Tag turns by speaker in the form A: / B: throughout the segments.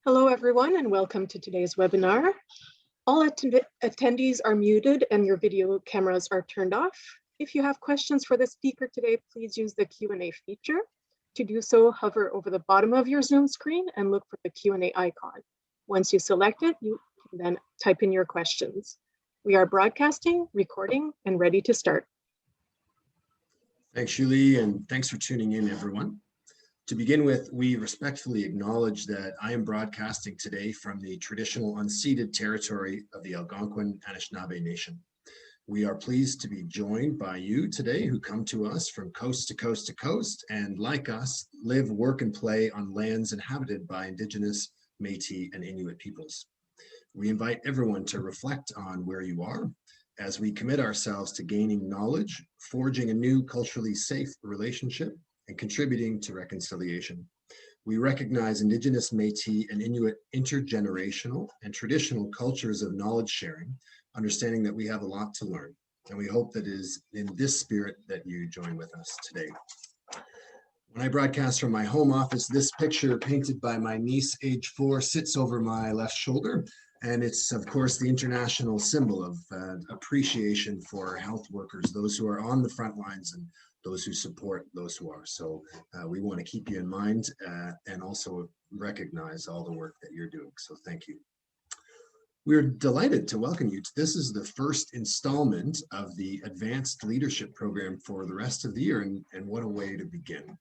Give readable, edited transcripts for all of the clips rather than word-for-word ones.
A: Hello, everyone, and welcome to today's webinar. All attendees are muted and your video cameras are turned off. If you have questions for the speaker today, please use the Q&A feature. To do so, hover over the bottom of your Zoom screen and look for the Q&A icon. Once you select it, you can then type in your questions. We are broadcasting, recording, and ready to start.
B: Thanks, Julie, and thanks for tuning in, everyone. To begin with, we respectfully acknowledge that I am broadcasting today from the traditional unceded territory of the Algonquin Anishinaabe Nation. We are pleased to be joined by you today who come to us from coast to coast to coast and, like us, live, work, and play on lands inhabited by Indigenous, Métis, and Inuit peoples. We invite everyone to reflect on where you are as we commit ourselves to gaining knowledge, forging a new culturally safe relationship, and contributing to reconciliation. We recognize Indigenous, Métis, and Inuit intergenerational and traditional cultures of knowledge sharing, understanding that we have a lot to learn. And we hope that it is in this spirit that you join with us today. When I broadcast from my home office, this picture painted by my niece, age 4, sits over my left shoulder. And it's, of course, the international symbol of appreciation for health workers, those who are on the front lines and those who support those who are. So we want to keep you in mind and also recognize all the work that you're doing. So thank you. We're delighted to welcome you. This is the first installment of the Advanced Leadership Program for the rest of the year, and what a way to begin.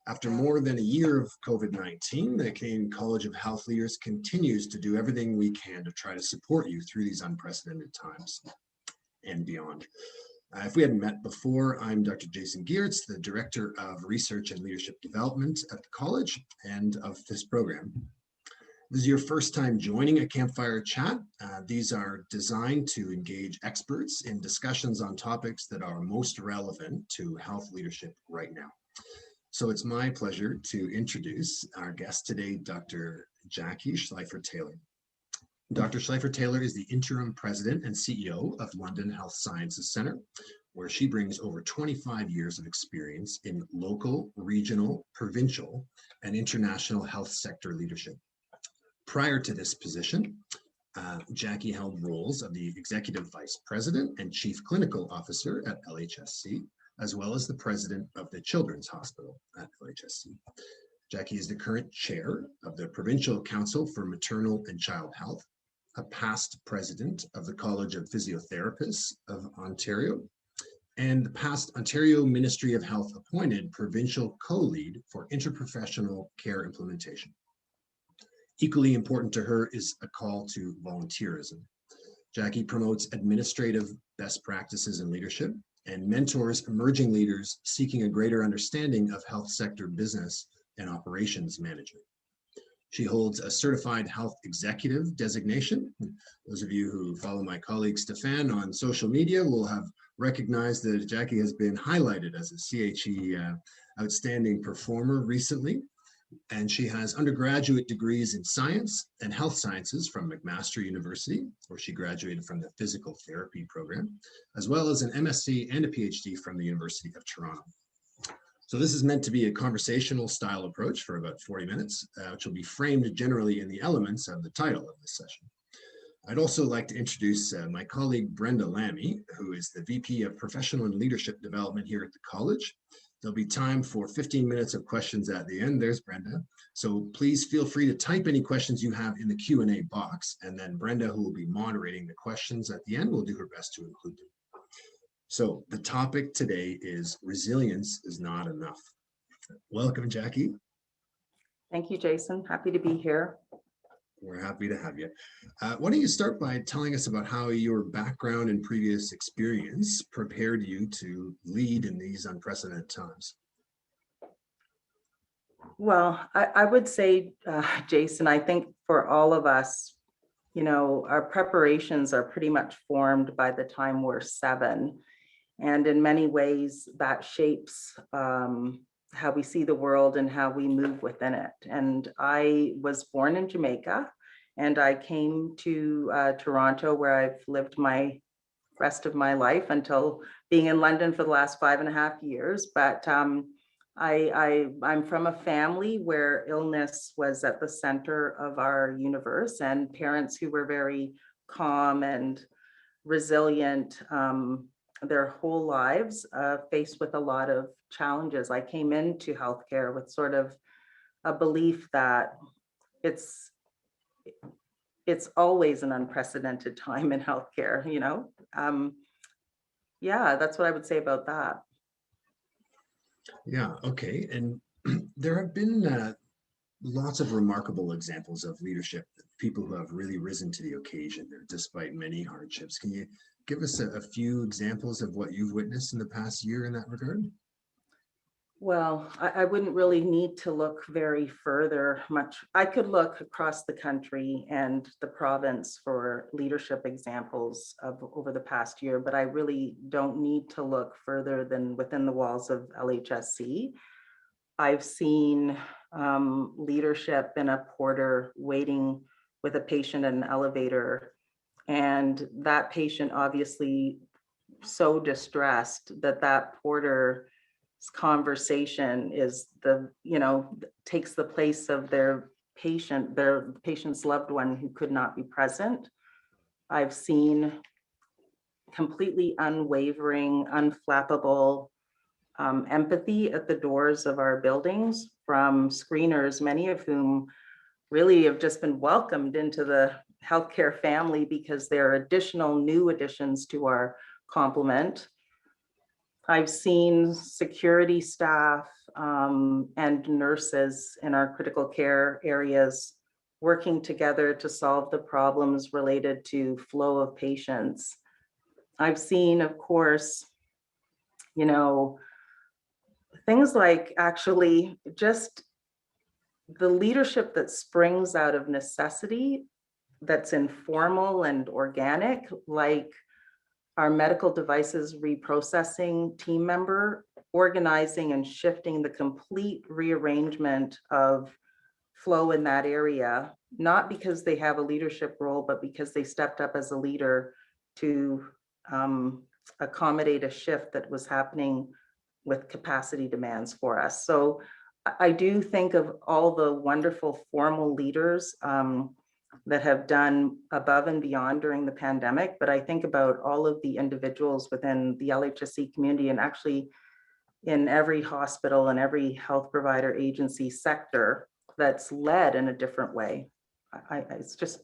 B: After more than a year of COVID-19, the Canadian College of Health Leaders continues to do everything we can to try to support you through these unprecedented times and beyond. If we hadn't met before, I'm Dr. Jaason Geerts, the Director of Research and Leadership Development at the college and of this program. This is your first time joining a campfire chat. These are designed to engage experts in discussions on topics that are most relevant to health leadership right now. So it's my pleasure to introduce our guest today, Dr. Jackie Shleifer-Taylor. Dr. Shleifer-Taylor is the interim president and CEO of London Health Sciences Centre, where she brings over 25 years of experience in local, regional, provincial, and international health sector leadership. Prior to this position, Jackie held roles of the executive vice president and chief clinical officer at LHSC, as well as the president of the Children's Hospital at LHSC. Jackie is the current chair of the Provincial Council for Maternal and Child Health, a past president of the College of Physiotherapists of Ontario, and the past Ontario Ministry of Health appointed provincial co-lead for interprofessional care implementation. Equally important to her is a call to volunteerism. Jackie promotes administrative best practices in leadership and mentors emerging leaders seeking a greater understanding of health sector business and operations management. She holds a certified health executive designation. Those of you who follow my colleague Stefan on social media will have recognized that Jackie has been highlighted as a CHE outstanding performer recently. And she has undergraduate degrees in science and health sciences from McMaster University, where she graduated from the physical therapy program, as well as an MSc and a PhD from the University of Toronto. So this is meant to be a conversational style approach for about 40 minutes, which will be framed generally in the elements of the title of this session. I'd also like to introduce my colleague Brenda Lammi, who is the VP of Professional and Leadership Development here at the college. There'll be time for 15 minutes of questions at the end. There's Brenda. So please feel free to type any questions you have in the Q&A box, and then Brenda, who will be moderating the questions at the end, will do her best to include them. So the topic today is resilience is not enough. Welcome, Jackie.
C: Thank you, Jaason. Happy to be here.
B: We're happy to have you. Why don't you start by telling us about how your background and previous experience prepared you to lead in these unprecedented times?
C: Well, I would say, Jaason, I think for all of us, you know, our preparations are pretty much formed by the time we're 7. And in many ways that shapes how we see the world and how we move within it. And I was born in Jamaica, and I came to Toronto, where I've lived my rest of my life until being in London for the last 5.5 years. But I'm from a family where illness was at the center of our universe, and parents who were very calm and resilient their whole lives, faced with a lot of challenges. I came into healthcare with sort of a belief that it's always an unprecedented time in healthcare, you know? Yeah, that's what I would say about that.
B: Yeah, okay. And there have been lots of remarkable examples of leadership, people who have really risen to the occasion despite many hardships. Can you give us a few examples of what you've witnessed in the past year in that regard?
C: Well, I wouldn't really need to look very further much. I could look across the country and the province for leadership examples of over the past year, but I really don't need to look further than within the walls of LHSC. I've seen leadership in a porter waiting with a patient in an elevator, and that patient obviously so distressed that that porter's conversation is takes the place of their patient's loved one who could not be present. I've seen completely unwavering, unflappable empathy at the doors of our buildings from screeners, many of whom really have just been welcomed into the healthcare family because they're additional new additions to our complement. I've seen security staff and nurses in our critical care areas working together to solve the problems related to flow of patients. I've seen, of course, things like actually just the leadership that springs out of necessity, that's informal and organic, like our medical devices reprocessing team member organizing and shifting the complete rearrangement of flow in that area, not because they have a leadership role, but because they stepped up as a leader to accommodate a shift that was happening with capacity demands for us. So I do think of all the wonderful formal leaders that have done above and beyond during the pandemic, but I think about all of the individuals within the LHSC community and actually in every hospital and every health provider agency sector that's led in a different way. It's just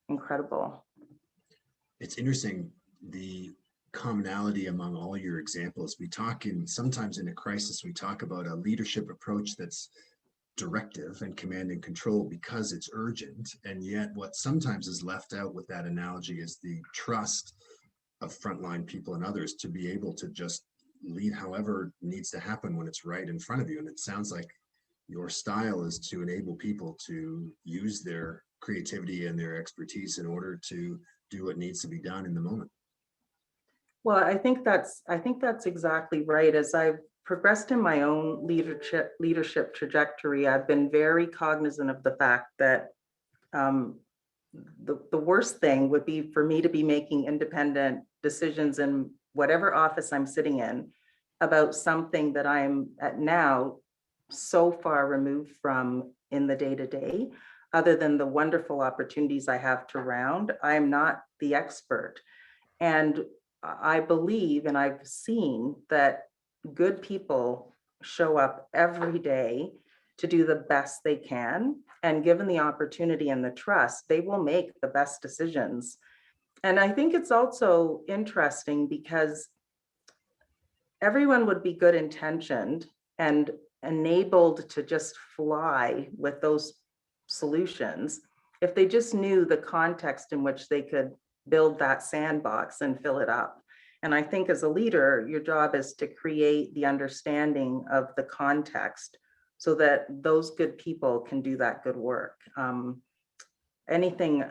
C: incredible.
B: It's interesting, the commonality among all your examples. We talk sometimes in a crisis, we talk about a leadership approach that's directive and command and control because it's urgent. And yet what sometimes is left out with that analogy is the trust of frontline people and others to be able to just lead however needs to happen when it's right in front of you. And it sounds like your style is to enable people to use their creativity and their expertise in order to do what needs to be done in the moment.
C: Well, I think that's exactly right. As I've progressed in my own leadership trajectory, I've been very cognizant of the fact that the worst thing would be for me to be making independent decisions in whatever office I'm sitting in about something that I'm at now so far removed from in the day-to-day, other than the wonderful opportunities I have to round. I'm not the expert. And I believe, and I've seen that good people show up every day to do the best they can. And given the opportunity and the trust, they will make the best decisions. And I think it's also interesting because everyone would be good intentioned and enabled to just fly with those solutions if they just knew the context in which they could build that sandbox and fill it up. And I think as a leader, your job is to create the understanding of the context so that those good people can do that good work. Anything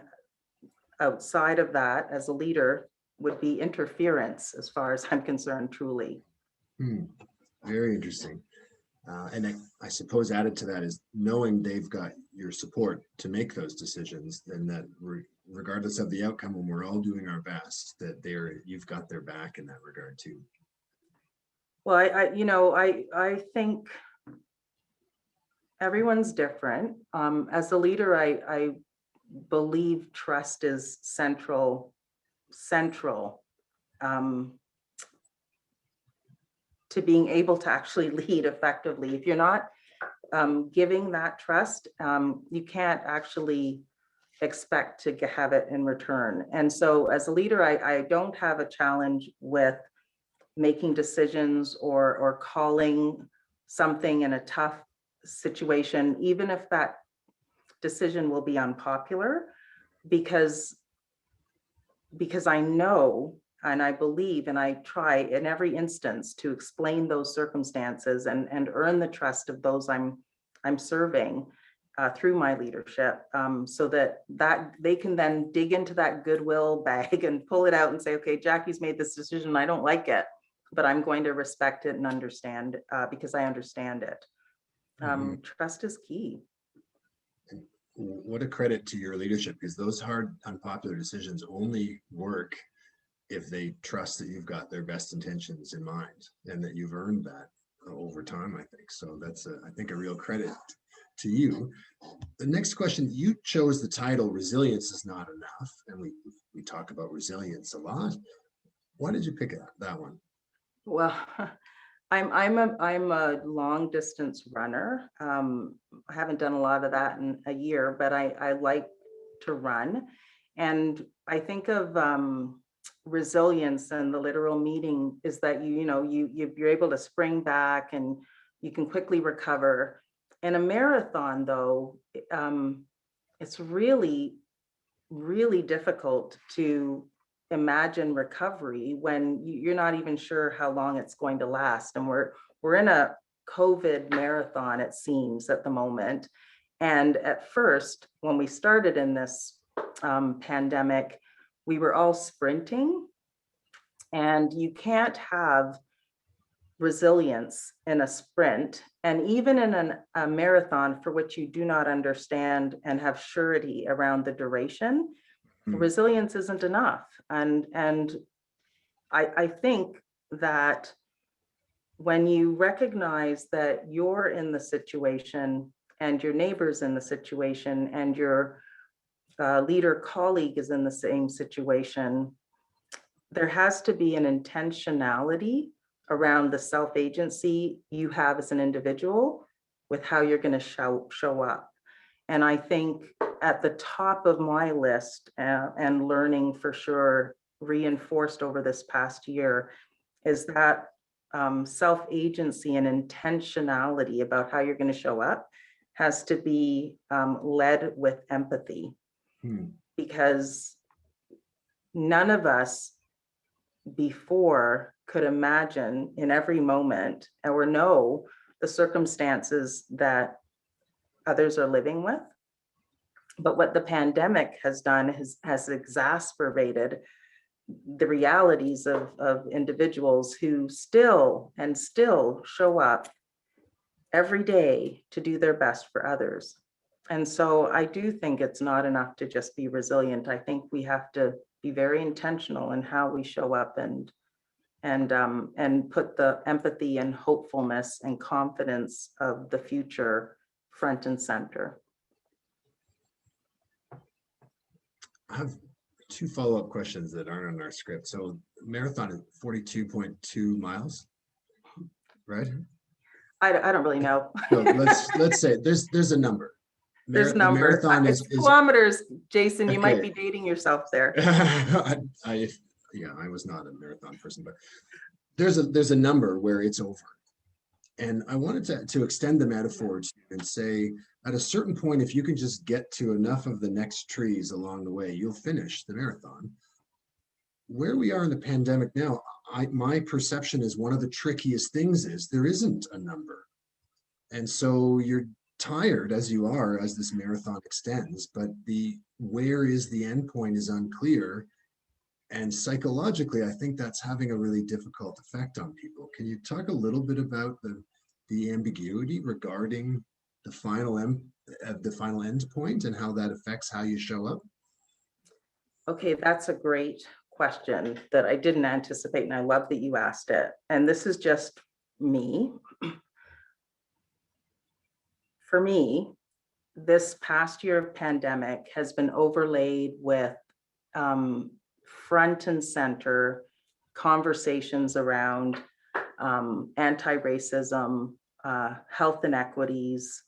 C: outside of that as a leader would be interference as far as I'm concerned, truly.
B: Very interesting. And I suppose added to that is knowing they've got your support to make those decisions, and that regardless of the outcome, when we're all doing our best, that you've got their back in that regard too.
C: Well, I think everyone's different. As a leader, I believe trust is central um, to being able to actually lead effectively. If you're not giving that trust, you can't actually expect to have it in return. And so as a leader, I don't have a challenge with making decisions or calling something in a tough situation, even if that decision will be unpopular, because I know and I believe and I try in every instance to explain those circumstances and earn the trust of those I'm serving through my leadership, so that they can then dig into that goodwill bag and pull it out and say, okay, Jackie's made this decision, I don't like it, but I'm going to respect it and understand because I understand it. Trust is key.
B: What a credit to your leadership, because those hard, unpopular decisions only work if they trust that you've got their best intentions in mind and that you've earned that over time, I think. So that's, I think, a real credit to you. The next question, you chose the title, Resilience is Not Enough. And we talk about resilience a lot. Why did you pick that one?
C: Well, I'm a long distance runner. I haven't done a lot of that in a year, but I like to run. And I think of resilience, and the literal meaning is that you're able to spring back and you can quickly recover. In a marathon, though, it's really, really difficult to imagine recovery when you're not even sure how long it's going to last. And we're in a COVID marathon, it seems, at the moment. And at first, when we started in this pandemic, we were all sprinting, and you can't have resilience in a sprint, and even in a marathon for which you do not understand and have surety around the duration. Resilience isn't enough. And I think that when you recognize that you're in the situation and your neighbor's in the situation and your leader colleague is in the same situation, there has to be an intentionality around the self-agency you have as an individual with how you're going to show up. And I think at the top of my list, and learning for sure, reinforced over this past year, is that self-agency and intentionality about how you're going to show up has to be led with empathy. Because none of us before could imagine in every moment or know the circumstances that others are living with. But what the pandemic has done has exacerbated the realities of individuals who still show up every day to do their best for others. And so I do think it's not enough to just be resilient. I think we have to be very intentional in how we show up and put the empathy and hopefulness and confidence of the future front and center.
B: I have two follow-up questions that aren't on our script. So marathon is 42.2 miles, right?
C: I don't really know.
B: So let's say there's a number.
C: There's numbers. It's kilometers, Jaason. You might be dating yourself there.
B: I was not a marathon person, but there's a number where it's over. And I wanted to extend the metaphor and say, at a certain point, if you can just get to enough of the next trees along the way, you'll finish the marathon. Where we are in the pandemic now, my perception is one of the trickiest things is there isn't a number. And so you're tired as you are as this marathon extends, but where is the end point is unclear. And psychologically, I think that's having a really difficult effect on people. Can you talk a little bit about the ambiguity regarding the final end point and how that affects how you show up?
C: Okay, that's a great question that I didn't anticipate, and I love that you asked it. And this is just me. For me, this past year of pandemic has been overlaid with front and center conversations around anti-racism, health inequities.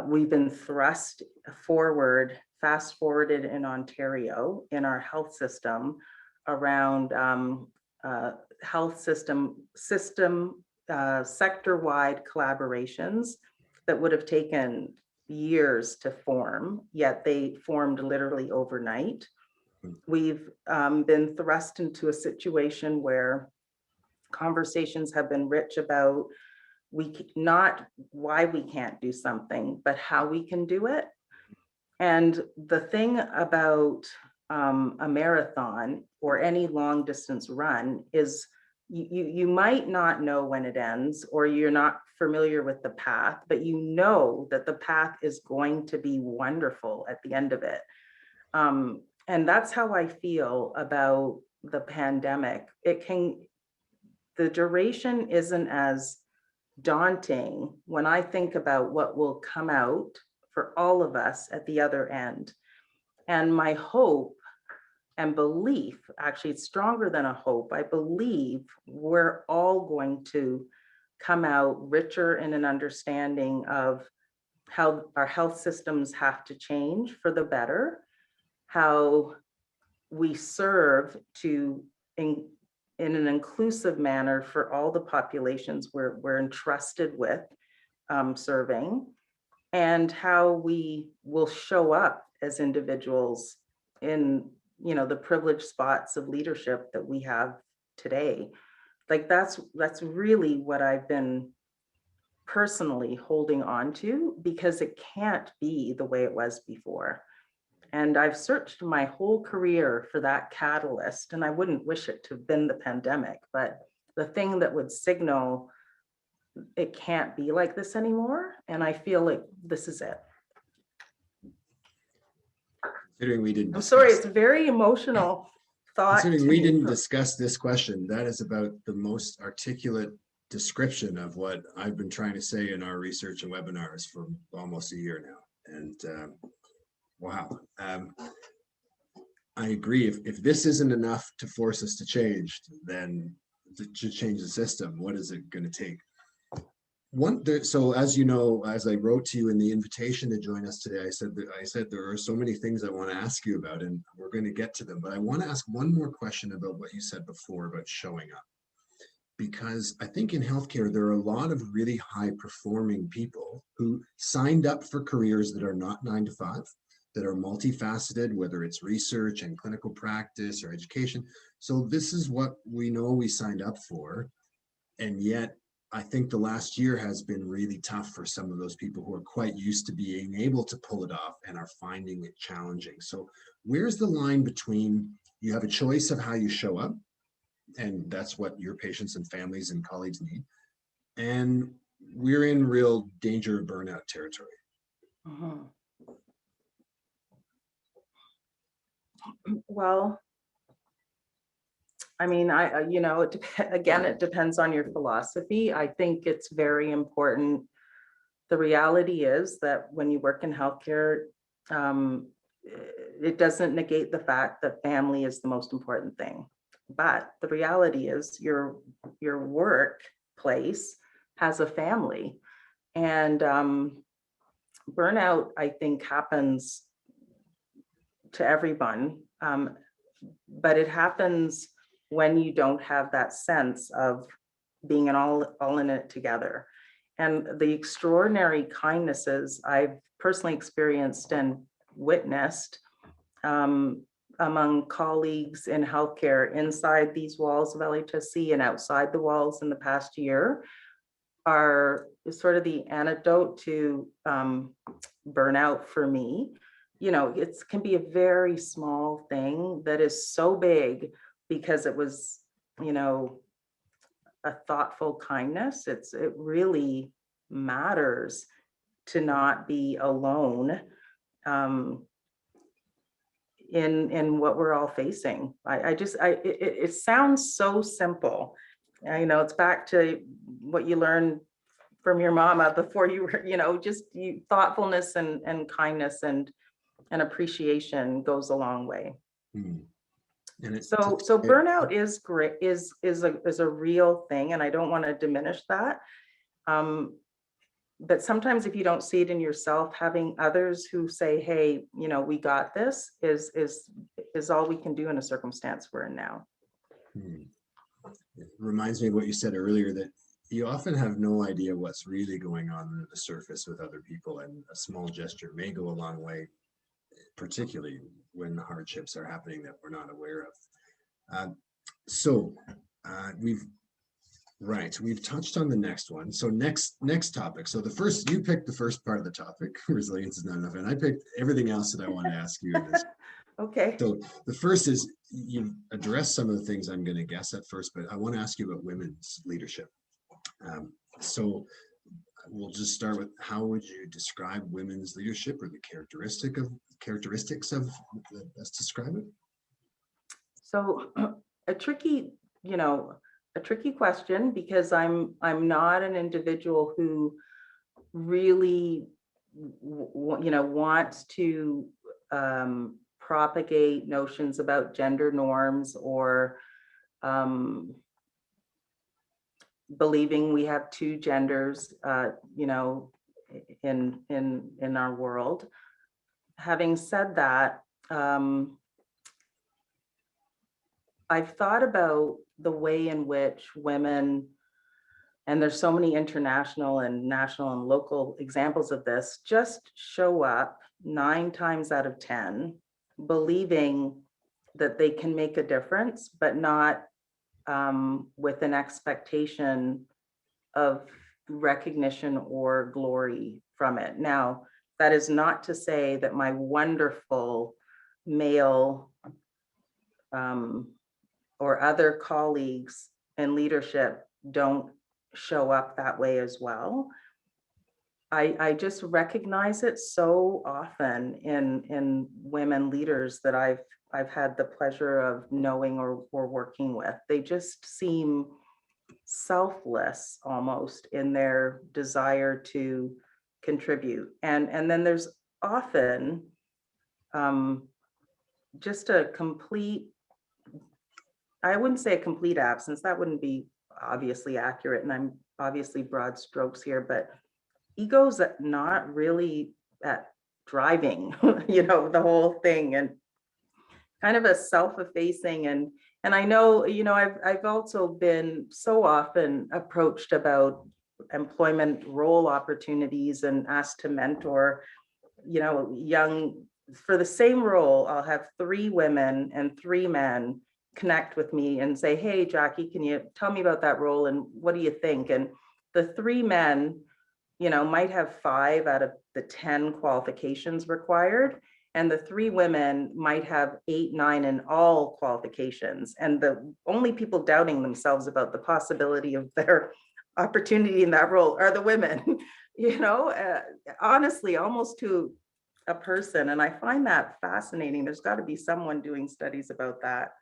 C: We've been thrust forward, fast forwarded in Ontario in our health system around health system sector-wide collaborations that would have taken years to form, yet they formed literally overnight. We've been thrust into a situation where conversations have been rich about not why we can't do something, but how we can do it. And the thing about a marathon or any long distance run is you might not know when it ends, or you're not familiar with the path, but you know that the path is going to be wonderful at the end of it. And that's how I feel about the pandemic. The duration isn't as daunting when I think about what will come out for all of us at the other end. And my hope and belief, actually it's stronger than a hope, I believe we're all going to come out richer in an understanding of how our health systems have to change for the better, how we serve to in an inclusive manner for all the populations we're entrusted with serving, and how we will show up as individuals in the privileged spots of leadership that we have today. Like that's really what I've been personally holding on to, because it can't be the way it was before. And I've searched my whole career for that catalyst, and I wouldn't wish it to have been the pandemic, but the thing that would signal it can't be like this anymore. And I feel like this is it.
B: Considering we didn't
C: I'm sorry, it's a very emotional thought.
B: Considering we didn't discuss this question, that is about the most articulate description of what I've been trying to say in our research and webinars for almost a year now. And wow. I agree. If this isn't enough to force us to change, then to change the system, what is it going to take? So as you know, as I wrote to you in the invitation to join us today, I said there are so many things I want to ask you about, and we're going to get to them. But I want to ask one more question about what you said before about showing up, because I think in healthcare there are a lot of really high performing people who signed up for careers that are not 9 to 5, that are multifaceted, whether it's research and clinical practice or education. So this is what we know we signed up for, and yet I think the last year has been really tough for some of those people who are quite used to being able to pull it off and are finding it challenging. So where's the line between you have a choice of how you show up, and that's what your patients and families and colleagues need, and we're in real danger of burnout territory?
C: Well, I mean, it depends on your philosophy. I think it's very important. The reality is that when you work in healthcare, it doesn't negate the fact that family is the most important thing. But the reality is your workplace has a family, and burnout, I think, happens to everyone, but it happens when you don't have that sense of being all in it together. And the extraordinary kindnesses I've personally experienced and witnessed among colleagues in healthcare inside these walls of LHSC and outside the walls in the past year are sort of the antidote to burnout for me. It can be a very small thing that is so big because it was, a thoughtful kindness. It really matters to not be alone in what we're all facing. It sounds so simple I know it's back to what you learned from your mama before you were, just thoughtfulness and kindness and appreciation goes a long way.
B: Mm. And
C: So burnout is great, is a real thing, and I don't want to diminish that. But sometimes if you don't see it in yourself, having others who say, hey, we got this is all we can do in a circumstance we're in now.
B: It reminds me of what you said earlier, that you often have no idea what's really going on under the surface with other people, and a small gesture may go a long way, particularly when the hardships are happening that we're not aware of. We've touched on the next one. So next topic. So you picked the first part of the topic, resilience is not enough, and I picked everything else that I want to ask you in this.
C: Okay.
B: So the first is, you've addressed some of the things I'm going to guess at first, but I want to ask you about women's leadership. So we'll just start with, how would you describe women's leadership, or the characteristics of, let's describe it?
C: So a tricky question, because I'm not an individual who really wants to propagate notions about gender norms, or believing we have two genders in our world. Having said that, I've thought about the way in which women, and there's so many international and national and local examples of this, just show up 9 times out of 10 believing that they can make a difference, but not with an expectation of recognition or glory from it. Now, that is not to say that my wonderful male or other colleagues in leadership don't show up that way as well. I just recognize it so often in women leaders that I've had the pleasure of knowing or working with. They just seem selfless almost in their desire to contribute. And then there's often just a complete, I wouldn't say a complete absence, that wouldn't be obviously accurate, and I'm obviously broad strokes here, but ego's not really at driving, the whole thing, and kind of a self-effacing. And I know, I've also been so often approached about employment role opportunities and asked to mentor, for the same role. I'll have 3 women and 3 men connect with me and say, hey, Jackie, can you tell me about that role and what do you think? And the 3 men, might have 5 out of the 10 qualifications required. And the 3 women might have 8, 9 in all qualifications. And the only people doubting themselves about the possibility of their opportunity in that role are the women, honestly, almost to a person. And I find that fascinating. There's got to be someone doing studies about that.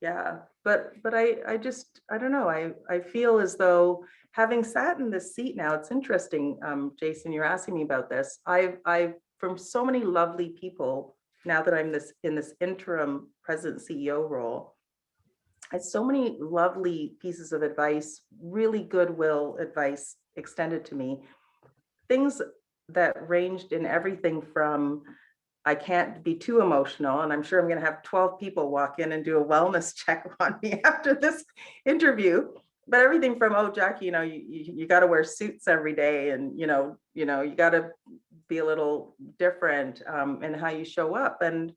C: Yeah, but I don't know. I feel as though, having sat in this seat now, it's interesting, Jaason, you're asking me about this. I've from so many lovely people, now that I'm in this interim president CEO role, I had so many lovely pieces of advice, really goodwill advice extended to me. Things that ranged in everything from, I can't be too emotional, and I'm sure I'm going to have 12 people walk in and do a wellness check on me after this interview. But everything from, oh, Jackie, you got to wear suits every day, and you got to be a little different in how you show up. And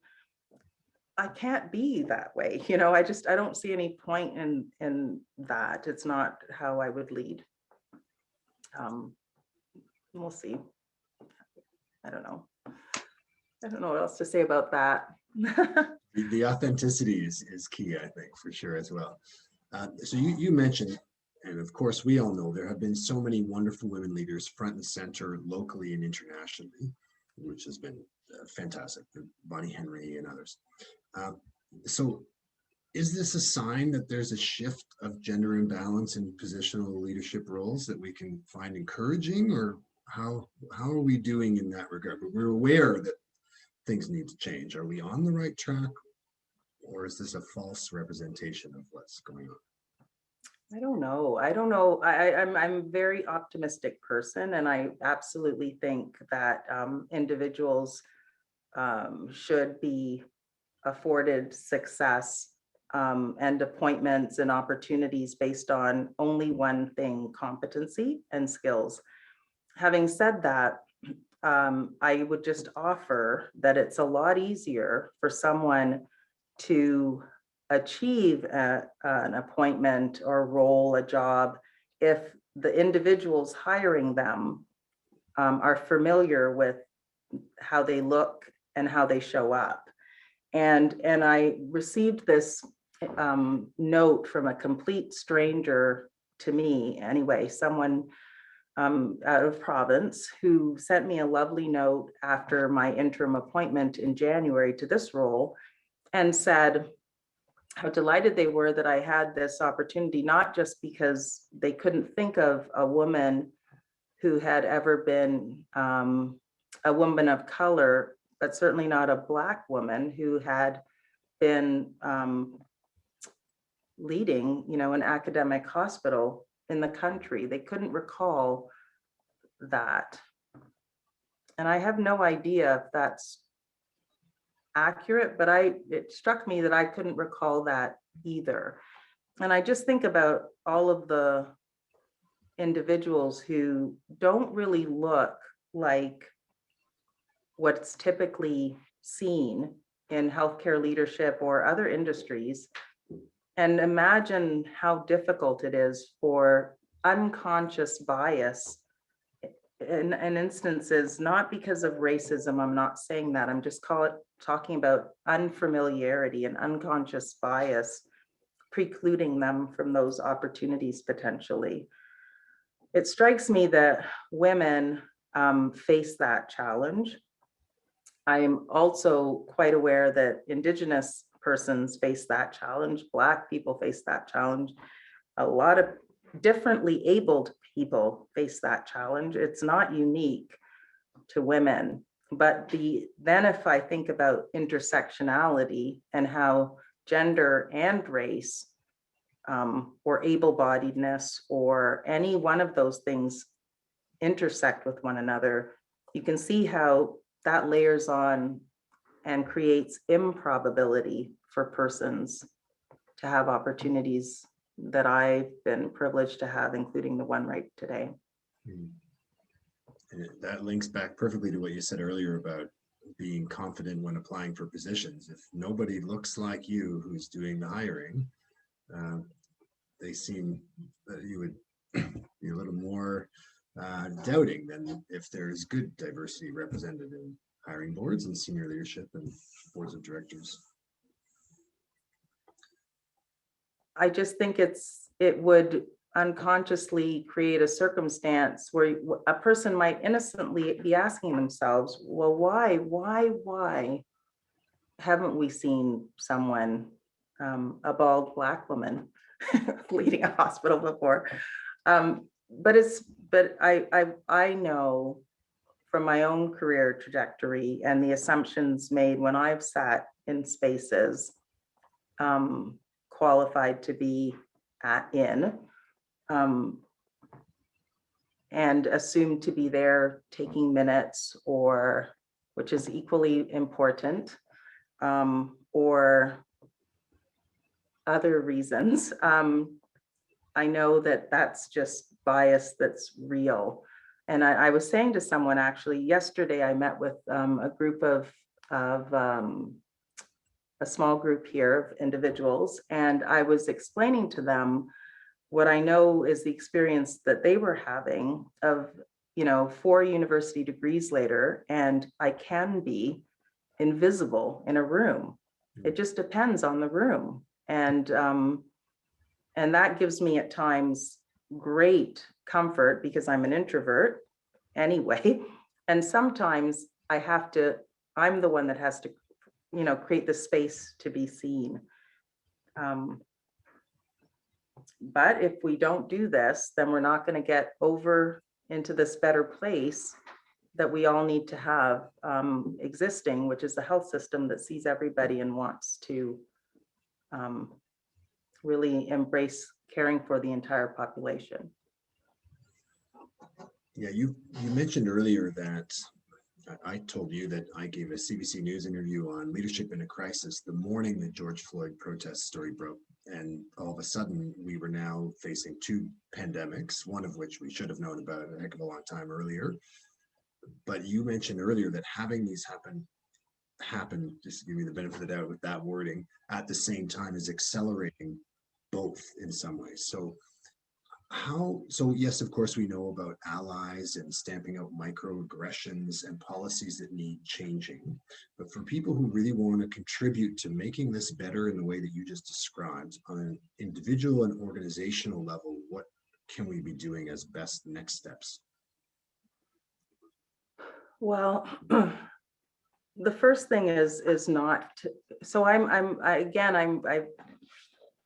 C: I can't be that way. I don't see any point in that. It's not how I would lead. We'll see. I don't know what else to say about that.
B: The authenticity is key, I think, for sure, as well. So you mentioned, and of course we all know, there have been so many wonderful women leaders front and center, locally and internationally, which has been fantastic. Bonnie Henry and others. So Is this a sign that there's a shift of gender imbalance in positional leadership roles that we can find encouraging, or how are we doing in that regard? But we're aware that things need to change. Are we on the right track, or is this a false representation of what's going on?
C: I don't know. I'm a very optimistic person, and I absolutely think that individuals should be afforded success and appointments and opportunities based on only one thing: competency and skills. Having said that, I would just offer that it's a lot easier for someone to achieve an appointment or role, a job, if the individuals hiring them are familiar with how they look and how they show up. And I received this note from a complete stranger to me anyway, someone out of province, who sent me a lovely note after my interim appointment in January to this role, and said how delighted they were that I had this opportunity, not just because they couldn't think of a woman who had ever been a woman of color, but certainly not a Black woman who had been leading, an academic hospital in the country. They couldn't recall that. And I have no idea if that's accurate, but it struck me that I couldn't recall that either. And I just think about all of the individuals who don't really look like what's typically seen in healthcare leadership or other industries, and imagine how difficult it is for unconscious bias in instances, not because of racism. I'm not saying that. I'm just talking about unfamiliarity and unconscious bias precluding them from those opportunities potentially. It strikes me that women face that challenge. I am also quite aware that Indigenous persons face that challenge. Black people face that challenge. A lot of differently abled people face that challenge. It's not unique to women. But then if I think about intersectionality and how gender and race or able-bodiedness or any one of those things intersect with one another, you can see how that layers on and creates improbability for persons to have opportunities that I've been privileged to have, including the one right today.
B: And that links back perfectly to what you said earlier about being confident when applying for positions. If nobody looks like you who's doing the hiring, they seem that you would be a little more doubting than if there's good diversity represented in hiring boards and senior leadership and boards of directors.
C: I just think it would unconsciously create a circumstance where a person might innocently be asking themselves, well, why haven't we seen someone, a bald Black woman leading a hospital before? But I know from my own career trajectory and the assumptions made when I've sat in spaces qualified to be in and assumed to be there taking minutes, or which is equally important, or other reasons. I know that that's just bias that's real. And I was saying to someone actually yesterday, I met with a group of a small group here of individuals, and I was explaining to them what I know is the experience that they were having of, 4 university degrees later, and I can be invisible in a room. It just depends on the room. And that gives me at times great comfort because I'm an introvert anyway. And sometimes I'm the one that has to, create the space to be seen. But if we don't do this, then we're not going to get over into this better place that we all need to have existing, which is the health system that sees everybody and wants to really embrace caring for the entire population.
B: Yeah, you mentioned earlier that I told you that I gave a CBC News interview on leadership in a crisis the morning the George Floyd protest story broke. And all of a sudden, we were now facing two pandemics, one of which we should have known about a heck of a long time earlier. But you mentioned earlier that having these happen, just to give you the benefit of the doubt with that wording, at the same time is accelerating both in some ways. So yes, of course, we know about allies and stamping out microaggressions and policies that need changing. But for people who really want to contribute to making this better in the way that you just described on an individual and organizational level, what can we be doing as best next steps?
C: Well, the first thing is not to, so I'm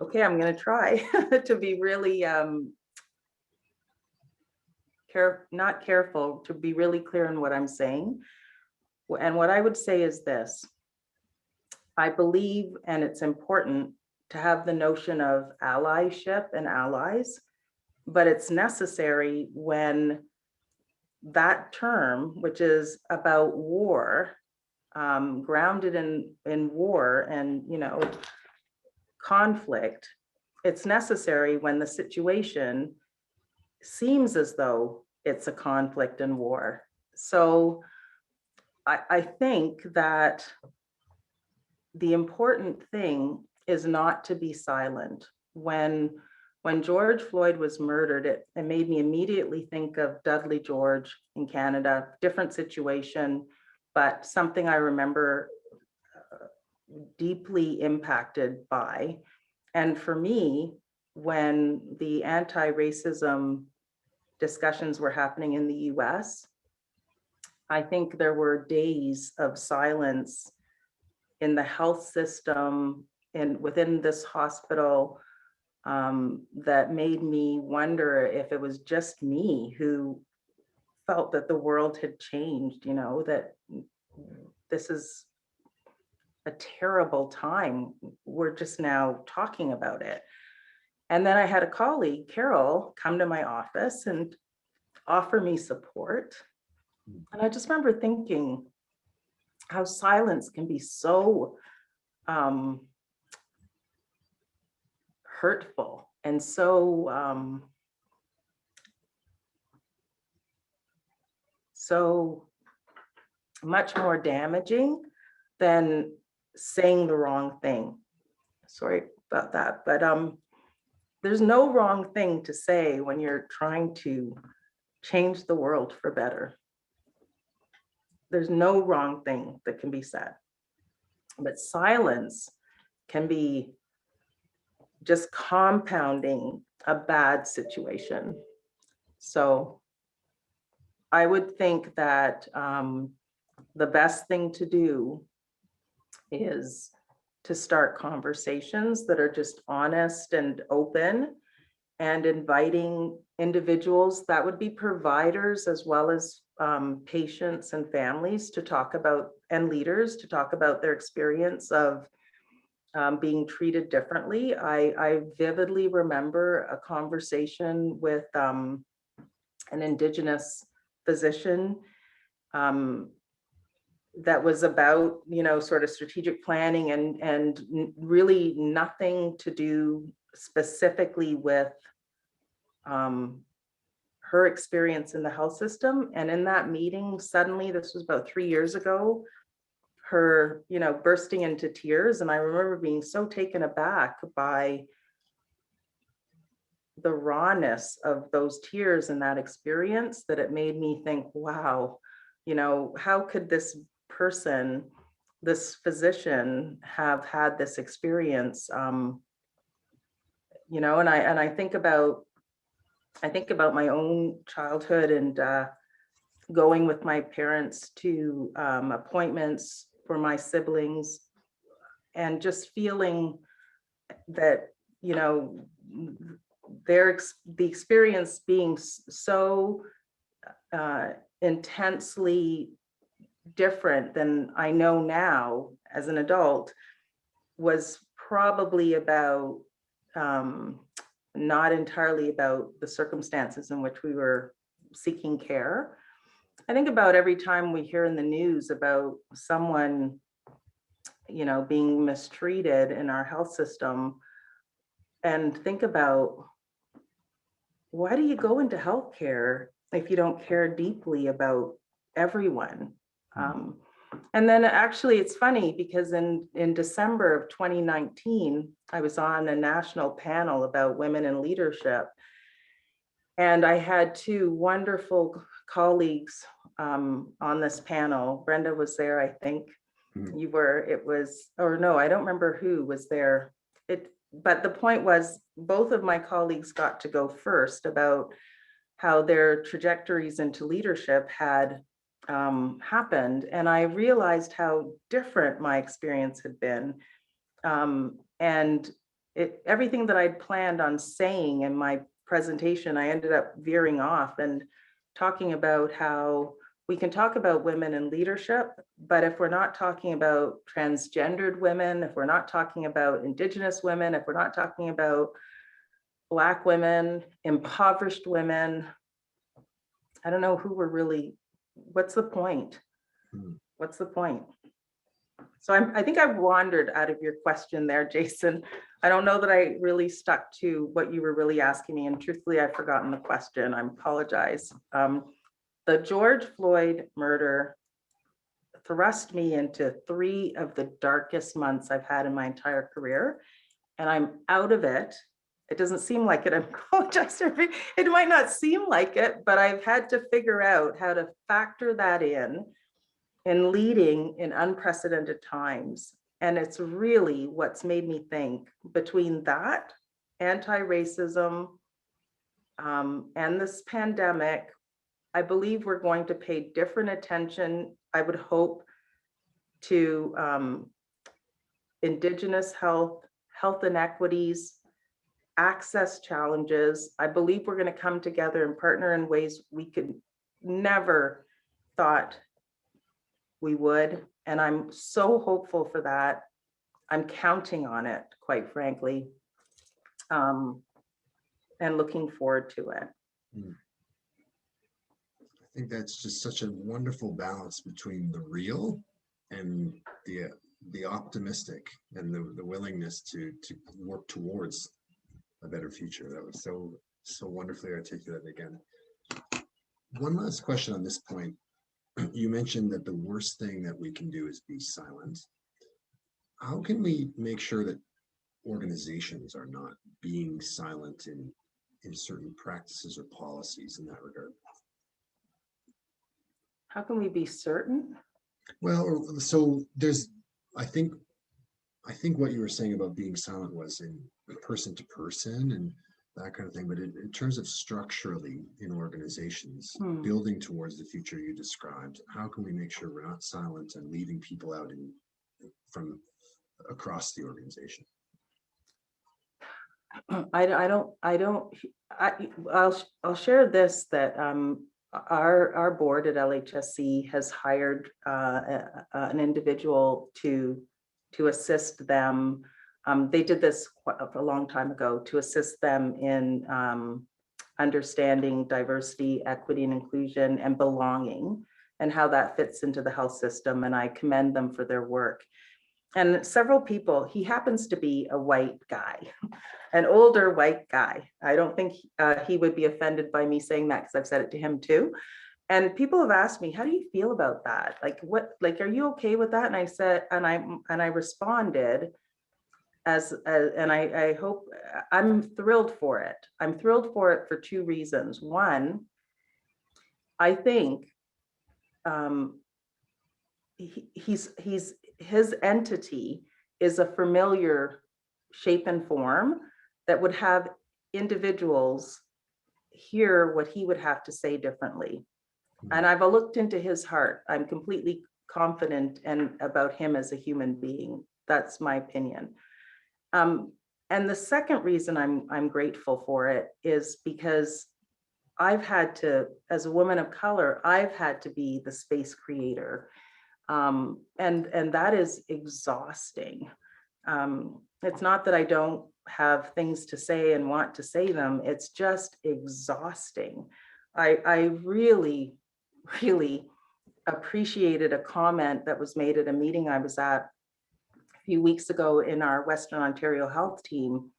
C: okay, I'm going to try to be really not careful, to be really clear in what I'm saying. And what I would say is this: I believe, and it's important to have the notion of allyship and allies, but it's necessary when that term, which is about war, grounded in war and, you know, conflict, it's necessary when the situation seems as though it's a conflict and war. So I think that the important thing is not to be silent. When George Floyd was murdered, it made me immediately think of Dudley George in Canada, different situation, but something I remember deeply impacted by. And for me, when the anti-racism discussions were happening in the US, I think there were days of silence in the health system and within this hospital that made me wonder if it was just me who felt that the world had changed, you know, that this is a terrible time. We're just now talking about it. And then I had a colleague, Carol, come to my office and offer me support. And I just remember thinking how silence can be so hurtful and so so much more damaging than saying the wrong thing. Sorry about that, but there's no wrong thing to say when you're trying to change the world for better. There's no wrong thing that can be said, but silence can be just compounding a bad situation. So I would think that the best thing to do is to start conversations that are just honest and open, and inviting individuals, that would be providers as well as patients and families, to talk about, and leaders to talk about their experience of being treated differently. I vividly remember a conversation with an Indigenous physician that was about, you know, sort of strategic planning and really nothing to do specifically with her experience in the health system. And in that meeting, suddenly, this was about 3 years ago, her, you know, bursting into tears. And I remember being so taken aback by the rawness of those tears and that experience that it made me think, wow, you know, how could this person, this physician, have had this experience? You know, and I think about my own childhood and going with my parents to appointments for my siblings, and just feeling that, you know, the experience being so intensely different than I know now as an adult was probably about not entirely about the circumstances in which we were seeking care. I think about every time we hear in the news about someone, you know, being mistreated in our health system, and think about, why do you go into healthcare if you don't care deeply about everyone? And then actually it's funny because in December of 2019, I was on a national panel about women in leadership. And I had two wonderful colleagues on this panel. Brenda was there, I think. You were, it was, or no, I don't remember who was there. But the point was, both of my colleagues got to go first about how their trajectories into leadership had happened. And I realized how different my experience had been. And everything that I'd planned on saying in my presentation, I ended up veering off and talking about how we can talk about women in leadership, but if we're not talking about transgendered women, if we're not talking about Indigenous women, if we're not talking about Black women, impoverished women, I don't know who we're really, what's the point? What's the point? So I think I've wandered out of your question there, Jaason. I don't know that I really stuck to what you were really asking me, and truthfully, I've forgotten the question. I apologize. The George Floyd murder thrust me into 3 of the darkest months I've had in my entire career, and I'm out of it. It doesn't seem like it. I apologize. It might not seem like it, but I've had to figure out how to factor that in leading in unprecedented times. And it's really what's made me think, between that, anti-racism, and this pandemic, I believe we're going to pay different attention, I would hope, to Indigenous health inequities, access challenges. I believe we're going to come together and partner in ways we could never thought we would. And I'm so hopeful for that. I'm counting on it, quite frankly, and looking forward to it.
B: I think that's just such a wonderful balance between the real and the optimistic, and the willingness to work towards a better future. That was so wonderfully articulate again. One last question on this point. You mentioned that the worst thing that we can do is be silent. How can we make sure that organizations are not being silent in certain practices or policies in that regard?
C: How can we be certain?
B: Well, so there's, I think what you were saying about being silent was in person to person and that kind of thing, but in terms of structurally in organizations, building towards the future you described, how can we make sure we're not silent and leaving people out from across the organization?
C: I'll share this, that our board at LHSC has hired an individual to assist them. They did this a long time ago, to assist them in understanding diversity, equity, and inclusion, and belonging, and how that fits into the health system. And I commend them for their work. And several people, he happens to be a white guy, an older white guy. I don't think he would be offended by me saying that, because I've said it to him too. And people have asked me, how do you feel about that? Are you okay with that? And I said, and I responded and I hope, I'm thrilled for it. I'm thrilled for it for 2 reasons. One, I think his entity is a familiar shape and form that would have individuals hear what he would have to say differently. And I've looked into his heart. I'm completely confident about him as a human being. That's my opinion. And the second reason I'm grateful for it is because I've had to, as a woman of color, I've had to be the space creator. And that is exhausting. It's not that I don't have things to say and want to say them, it's just exhausting. I really, really appreciated a comment that was made at a meeting I was at a few weeks ago in our Western Ontario Health team.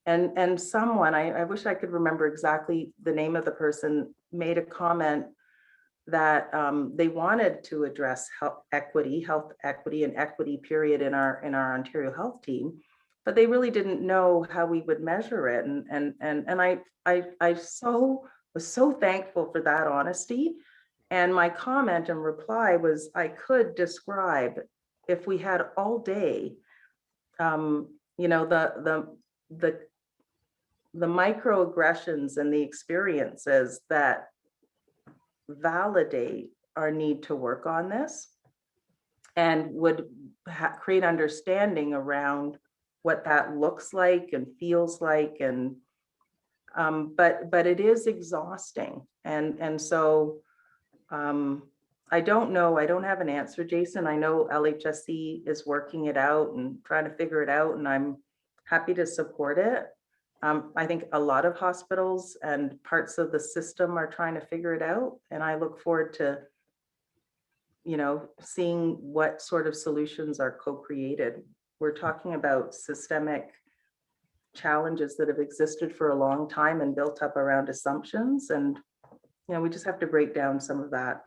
C: And someone, I wish I could remember exactly the name of the person, made a comment that they wanted to address health equity and equity period in our Ontario Health team, but they really didn't know how we would measure it. And I was so thankful for that honesty. And my comment and reply was, I could describe, if we had all day, you know, the microaggressions and the experiences that validate our need to work on this, and would create understanding around what that looks like and feels like. And but it is exhausting. And so I don't know, I don't have an answer, Jaason. I know LHSC is working it out and trying to figure it out, and I'm happy to support it. I think a lot of hospitals and parts of the system are trying to figure it out, and I look forward to, you know, seeing what sort of solutions are co-created. We're talking about systemic challenges that have existed for a long time and built up around assumptions, and you know, we just have to break down some of that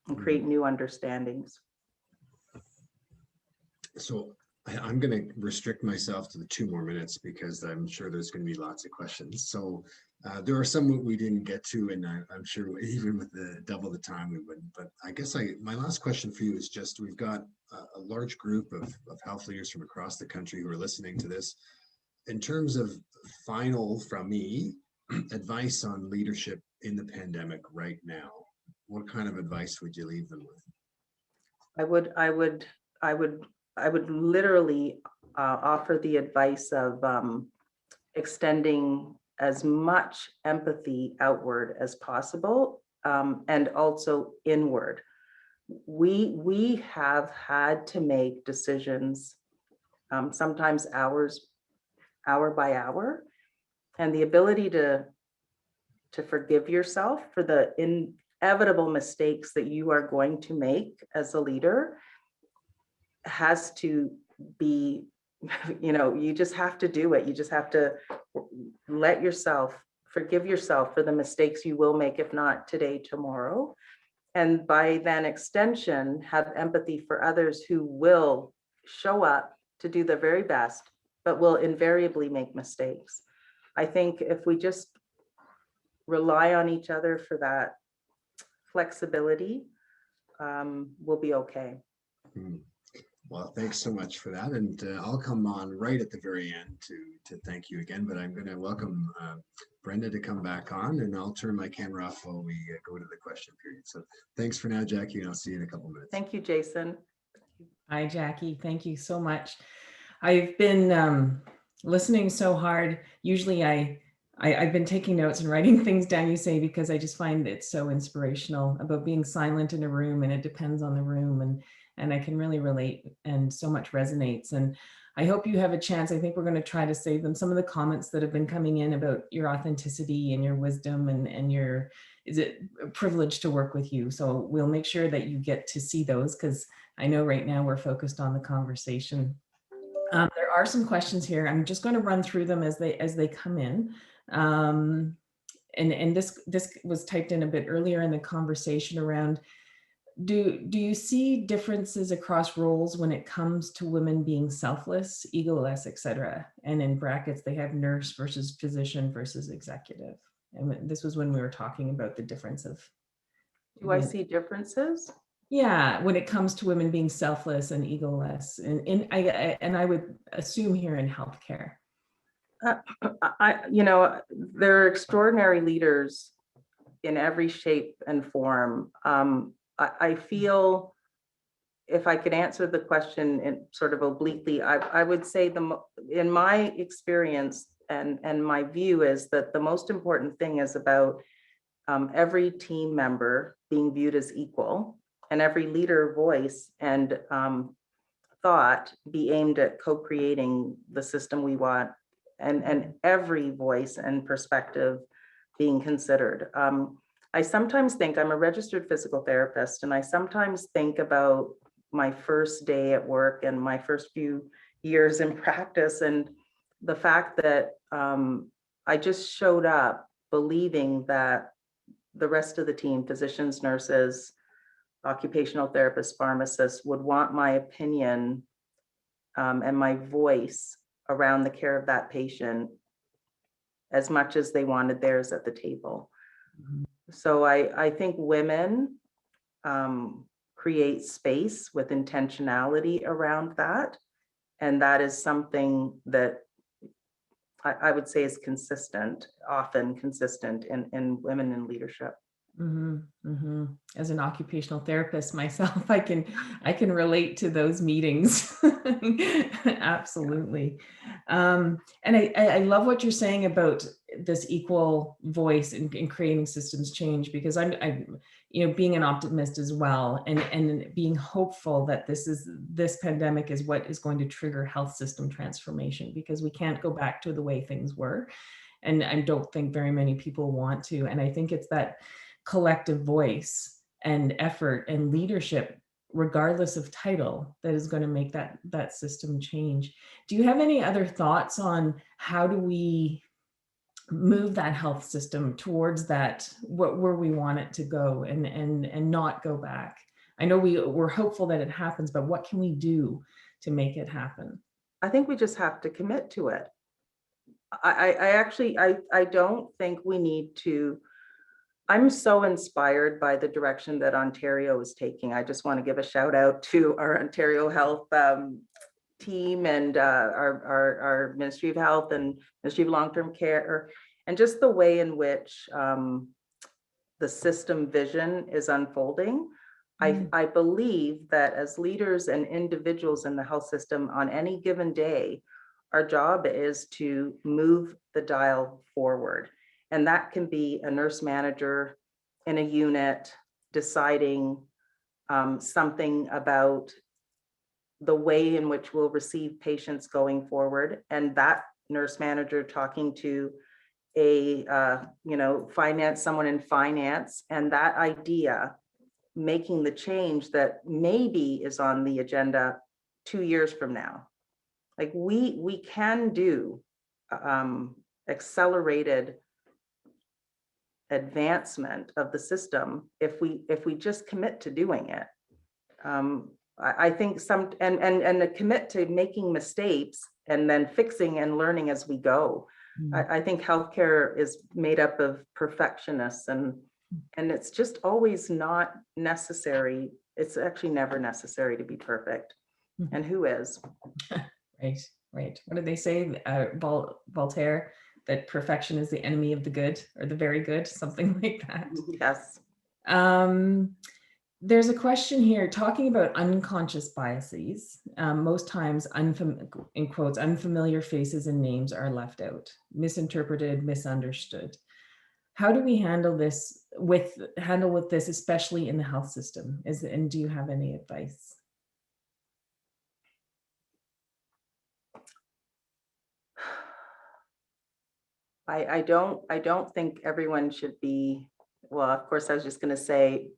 C: and create new understandings.
B: So I'm going to restrict myself to the 2 more minutes because I'm sure there's going to be lots of questions. So there are some we didn't get to, and I'm sure even with the double the time we wouldn't. But I guess my last question for you is just, we've got a large group of health leaders from across the country who are listening to this. In terms of final from me, advice on leadership in the pandemic right now, what kind of advice would you leave them with?
C: I would literally offer the advice of extending as much empathy outward as possible, and also inward. We have had to make decisions, sometimes hour by hour, and the ability to forgive yourself for the inevitable mistakes that you are going to make as a leader has to be, you know, you just have to do it. You just have to forgive yourself for the mistakes you will make, if not today, tomorrow. And by then extension, have empathy for others who will show up to do their very best, but will invariably make mistakes. I think if we just rely on each other for that flexibility, we'll be okay.
B: Well, thanks so much for that. And I'll come on right at the very end to thank you again, but I'm going to welcome Brenda to come back on, and I'll turn my camera off while we go to the question period. So thanks for now, Jackie, and I'll see you in a couple minutes.
C: Thank you, Jaason.
D: Hi, Jackie. Thank you so much. I've been listening so hard. Usually I've been taking notes and writing things down you say, because I just find it so inspirational about being silent in a room, and it depends on the room, and I can really relate, and so much resonates. And I hope you have a chance. I think we're going to try to save them. Some of the comments that have been coming in about your authenticity and your wisdom and your, is it a privilege to work with you? So we'll make sure that you get to see those, because I know right now we're focused on the conversation. There are some questions here. I'm just going to run through them as they come in. And this was typed in a bit earlier in the conversation around, do you see differences across roles when it comes to women being selfless, egoless, etc.? And in brackets, they have nurse versus physician versus executive. And this was when we were talking about the difference of.
C: Do I see differences?
D: Yeah, when it comes to women being selfless and egoless, and I would assume here in healthcare.
C: You know, there are extraordinary leaders in every shape and form. I feel if I could answer the question in sort of obliquely, I would say in my experience and my view is that the most important thing is about every team member being viewed as equal, and every leader voice and thought be aimed at co-creating the system we want, and every voice and perspective being considered. I sometimes think, I'm a registered physical therapist, and I sometimes think about my first day at work and my first few years in practice, and the fact that I just showed up believing that the rest of the team, physicians, nurses, occupational therapists, pharmacists, would want my opinion and my voice around the care of that patient as much as they wanted theirs at the table. So I think women create space with intentionality around that. And that is something that I would say is consistent, often consistent in women in leadership.
D: As an occupational therapist myself, I can relate to those meetings. Absolutely. And I love what you're saying about this equal voice in creating systems change, because I'm being an optimist as well, and being hopeful that this pandemic is what is going to trigger health system transformation, because we can't go back to the way things were. And I don't think very many people want to. And I think it's that collective voice and effort and leadership, regardless of title, that is going to make that system change. Do you have any other thoughts on how do we move that health system towards that, where we want it to go, and not go back? I know we're hopeful that it happens, but what can we do to make it happen?
C: I think we just have to commit to it. I don't think we need to. I'm so inspired by the direction that Ontario is taking. I just want to give a shout out to our Ontario Health team and our Ministry of Health and Ministry of Long-Term Care, and just the way in which the system vision is unfolding. I believe that as leaders and individuals in the health system on any given day, our job is to move the dial forward. And that can be a nurse manager in a unit deciding something about the way in which we'll receive patients going forward, and that nurse manager talking to a someone in finance, and that idea making the change that maybe is on the agenda 2 years from now. Like we can do accelerated advancement of the system if we just commit to doing it. I think and commit to making mistakes and then fixing and learning as we go. I think healthcare is made up of perfectionists, and it's just always not necessary. It's actually never necessary to be perfect. And who is?
D: Right. What did they say? Voltaire, that perfection is the enemy of the good, or the very good, something like that.
C: Yes.
D: There's a question here talking about unconscious biases. Most times, in quotes, unfamiliar faces and names are left out, misinterpreted, misunderstood. How do we handle this with this, especially in the health system? And do you have any advice?
C: I don't think everyone should be, well, of course, I was just going to say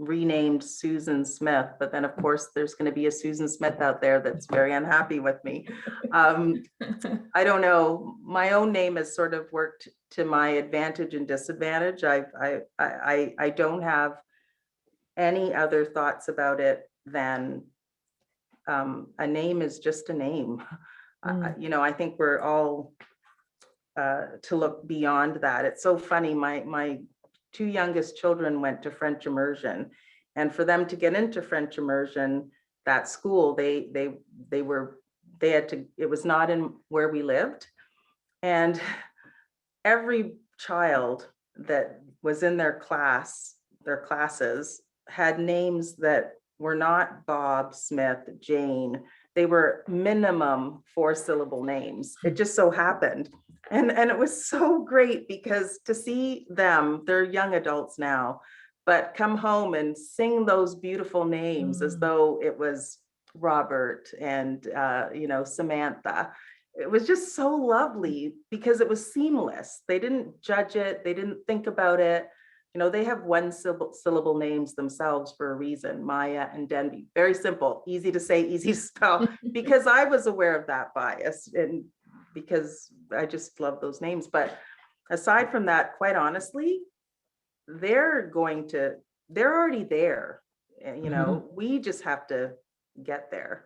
C: renamed Susan Smith, but then of course there's going to be a Susan Smith out there that's very unhappy with me. I don't know. My own name has sort of worked to my advantage and disadvantage. I don't have any other thoughts about it than a name is just a name. I think we're all to look beyond that. It's so funny. My 2 youngest children went to French immersion, and for them to get into French immersion, that school, they had to, it was not in where we lived. And every child that was in their classes had names that were not Bob, Smith, Jane. They were minimum 4-syllable names. It just so happened. And it was so great because to see them, they're young adults now, but come home and sing those beautiful names as though it was Robert and, Samantha. It was just so lovely because it was seamless. They didn't judge it. They didn't think about it. They have 1-syllable names themselves for a reason, Maya and Denby. Very simple, easy to say, easy to spell, because I was aware of that bias and because I just love those names. But aside from that, quite honestly, they're already there. We just have to get there.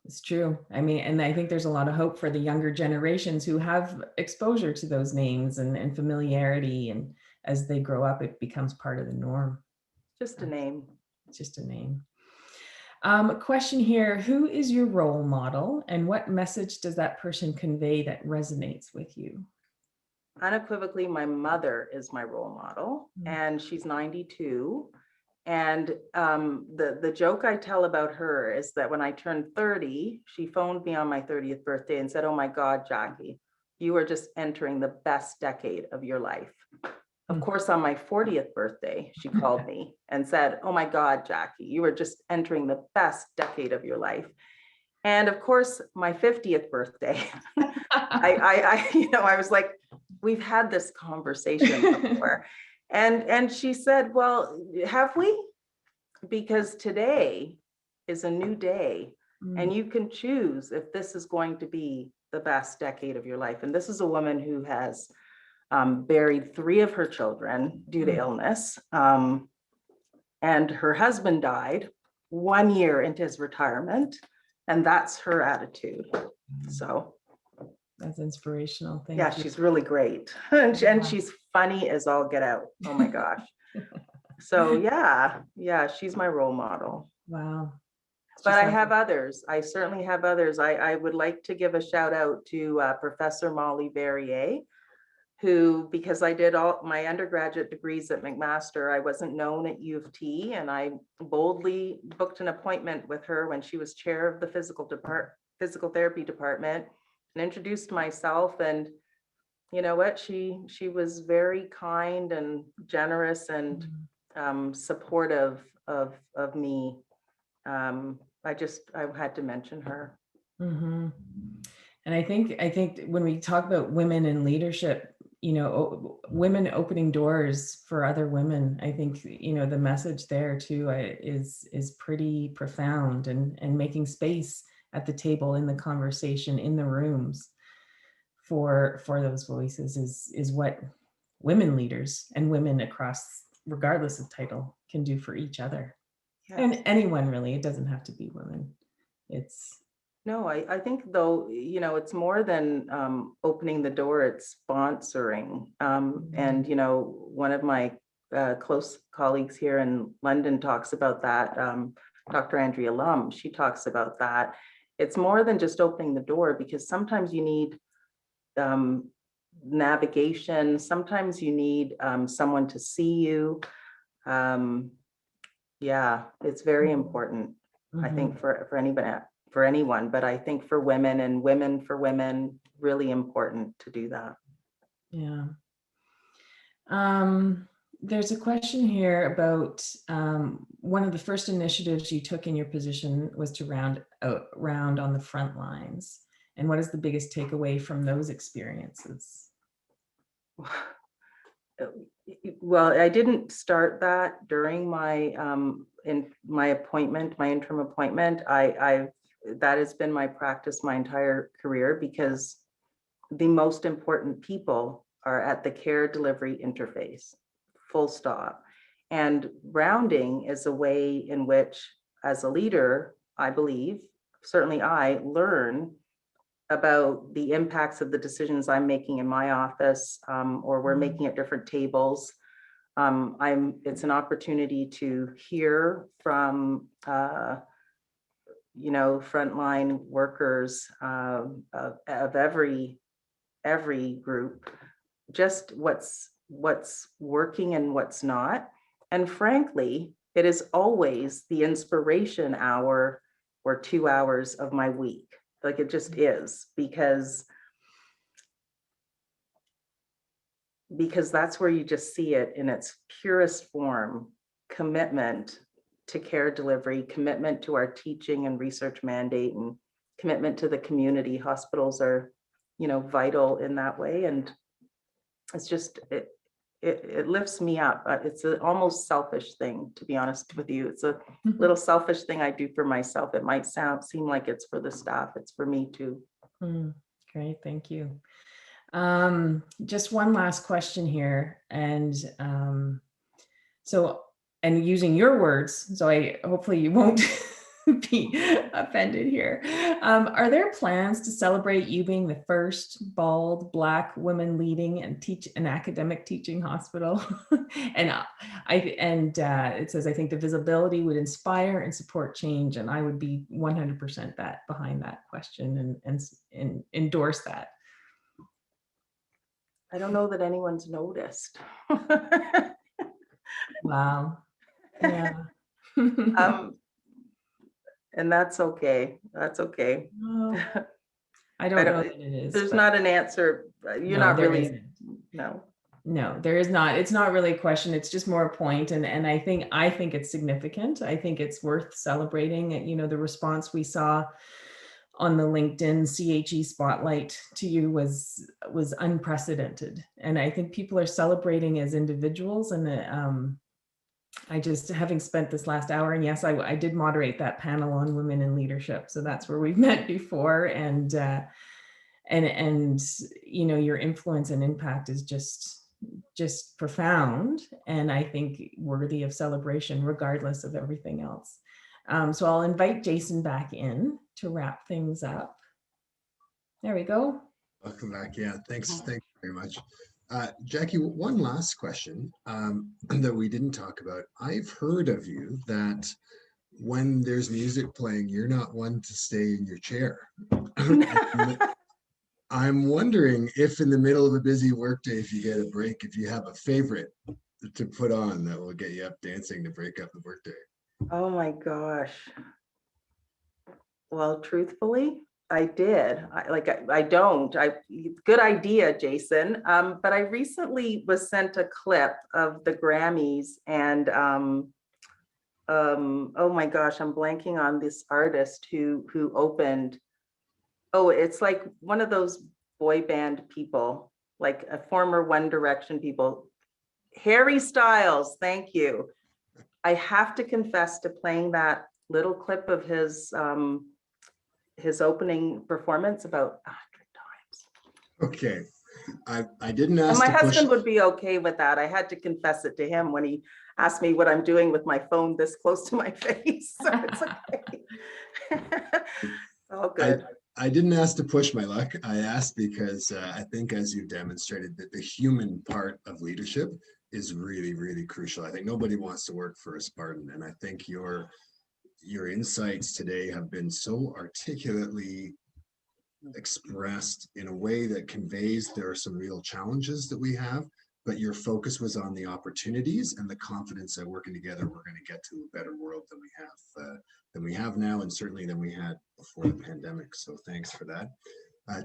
D: It's true. I mean, and I think there's a lot of hope for the younger generations who have exposure to those names and familiarity. And as they grow up, it becomes part of the norm.
C: Just a name.
D: It's just a name. A question here, who is your role model and what message does that person convey that resonates with you?
C: Unequivocally, my mother is my role model, and she's 92. And the joke I tell about her is that when I turned 30, she phoned me on my 30th birthday and said, "Oh my God, Jackie, you are just entering the best decade of your life." Of course, on my 40th birthday, she called me and said, "Oh my God, Jackie, you are just entering the best decade of your life." And of course, my 50th birthday, I was like, we've had this conversation before. And she said, "Well, have we? Because today is a new day and you can choose if this is going to be the best decade of your life." And this is a woman who has buried 3 of her children due to illness. And her husband died 1 year into his retirement. And that's her attitude. So
D: that's inspirational. Thank
C: you. She's really great. And she's funny as all get out. Oh my gosh. So yeah, she's my role model.
D: Wow.
C: But I have others. I certainly have others. I would like to give a shout out to Professor Molly Verrier, who, because I did all my undergraduate degrees at McMaster, I wasn't known at U of T, and I boldly booked an appointment with her when she was chair of the physical therapy department, and introduced myself. And you know what? She was very kind and generous and supportive of me. I had to mention her.
D: And I think when we talk about women in leadership, women opening doors for other women, I think, the message there too is pretty profound, and making space at the table, in the conversation, in the rooms for those voices is what women leaders and women across, regardless of title, can do for each other. Yes. And anyone really, it doesn't have to be women.
C: No, I think though, it's more than opening the door, it's sponsoring. And, one of my close colleagues here in London talks about that. Dr. Andrea Lammi, she talks about that. It's more than just opening the door, because sometimes you need navigation. Sometimes you need someone to see you. It's very important, I think, for anybody. For anyone, but I think for women and women for women, really important to do that.
D: Yeah. There's a question here about one of the first initiatives you took in your position was to round on the front lines. And what is the biggest takeaway from those experiences?
C: Well, I didn't start that during my appointment, my interim appointment. That has been my practice my entire career, because the most important people are at the care delivery interface, full stop. And rounding is a way in which, as a leader, I believe, certainly I learn about the impacts of the decisions I'm making in my office, or we're making at different tables. It's an opportunity to hear from frontline workers of every group, just what's working and what's not. And frankly, it is always the inspiration hour or 2 hours of my week. Like it just is, because that's where you just see it in its purest form: commitment to care delivery, commitment to our teaching and research mandate, and commitment to the community. Hospitals are, vital in that way. And it's just, it lifts me up. It's an almost selfish thing, to be honest with you. It's a little selfish thing I do for myself. It might seem like it's for the staff. It's for me too.
D: Great, thank you. Just one last question here. And and using your words, so hopefully you won't be offended here. Are there plans to celebrate you being the first bald Black woman leading and teach an academic teaching hospital? And it says, I think the visibility would inspire and support change, and I would be 100% behind that question and endorse that.
C: I don't know that anyone's noticed.
D: Wow. Yeah.
C: And that's okay. That's okay.
D: Well, I don't know that it is.
C: There's not an answer. You're not really.
D: Isn't.
C: No.
D: No, there is not. It's not really a question. It's just more a point. And I think it's significant. I think it's worth celebrating. The response we saw on the LinkedIn CHE spotlight to you was unprecedented. And I think people are celebrating as individuals. And I just, having spent this last hour, and yes, I did moderate that panel on women in leadership. So that's where we've met before. And your influence and impact is just profound. And I think worthy of celebration, regardless of everything else. So I'll invite Jaason back in to wrap things up. There we go.
B: Welcome back. Yeah, thanks very much. Jackie, one last question that we didn't talk about. I've heard of you that when there's music playing, you're not one to stay in your chair. I'm wondering if in the middle of a busy workday, if you get a break, if you have a favorite to put on that will get you up dancing to break up the workday.
C: Oh my gosh. Well, truthfully, I did. Good idea, Jaason. But I recently was sent a clip of the Grammys, and oh my gosh, I'm blanking on this artist who opened. Oh, it's like one of those boy band people, like a former One Direction people. Harry Styles, thank you. I have to confess to playing that little clip of his opening performance about 100 times.
B: Okay, I didn't ask.
C: And my husband would be okay with that. I had to confess it to him when he asked me what I'm doing with my phone this close to my face. So it's okay. All good.
B: I didn't ask to push my luck. I asked because I think, as you've demonstrated, that the human part of leadership is really, really crucial. I think nobody wants to work for a Spartan, and I think your insights today have been so articulately expressed in a way that conveys there are some real challenges that we have, but your focus was on the opportunities and the confidence that working together we're going to get to a better world than we have now, and certainly than we had before the pandemic. So thanks for that.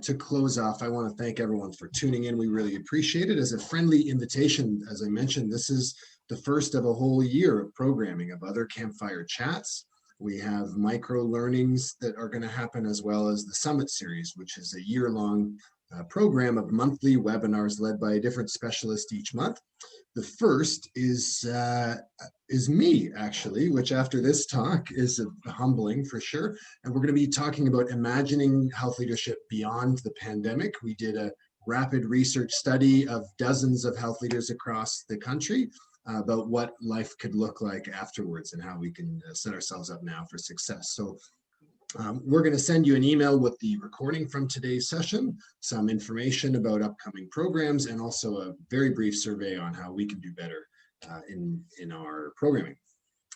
B: To close off, I want to thank everyone for tuning in. We really appreciate it. As a friendly invitation, as I mentioned, this is the first of a whole year of programming of other campfire chats. We have micro learnings that are going to happen, as well as the Summit Series, which is a year-long program of monthly webinars led by a different specialist each month. The first is me, actually, which after this talk is humbling for sure. And we're going to be talking about imagining health leadership beyond the pandemic. We did a rapid research study of dozens of health leaders across the country about what life could look like afterwards and how we can set ourselves up now for success. So we're going to send you an email with the recording from today's session, some information about upcoming programs, and also a very brief survey on how we can do better in our programming.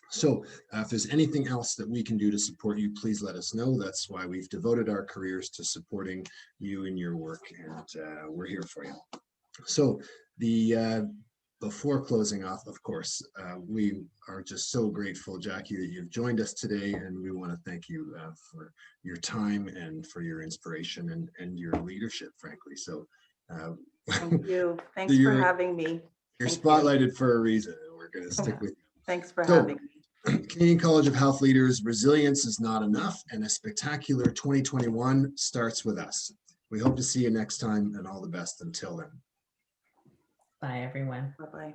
B: So if there's anything else that we can do to support you, please let us know. That's why we've devoted our careers to supporting you in your work, and we're here for you. So the before closing off, of course, we are just so grateful, Jackie, that you've joined us today, and we want to thank you for your time and for your inspiration and your leadership, frankly. So
C: Thank you. Thanks for
B: you're
C: having me.
B: You're
C: Thank you.
B: spotlighted for a reason, and we're going to stick with you.
C: Thanks for
B: So,
C: having me.
B: Canadian College of Health Leaders, resilience is not enough, and a spectacular 2021 starts with us. We hope to see you next time, and all the best until then.
D: Bye, everyone.
C: Bye-bye.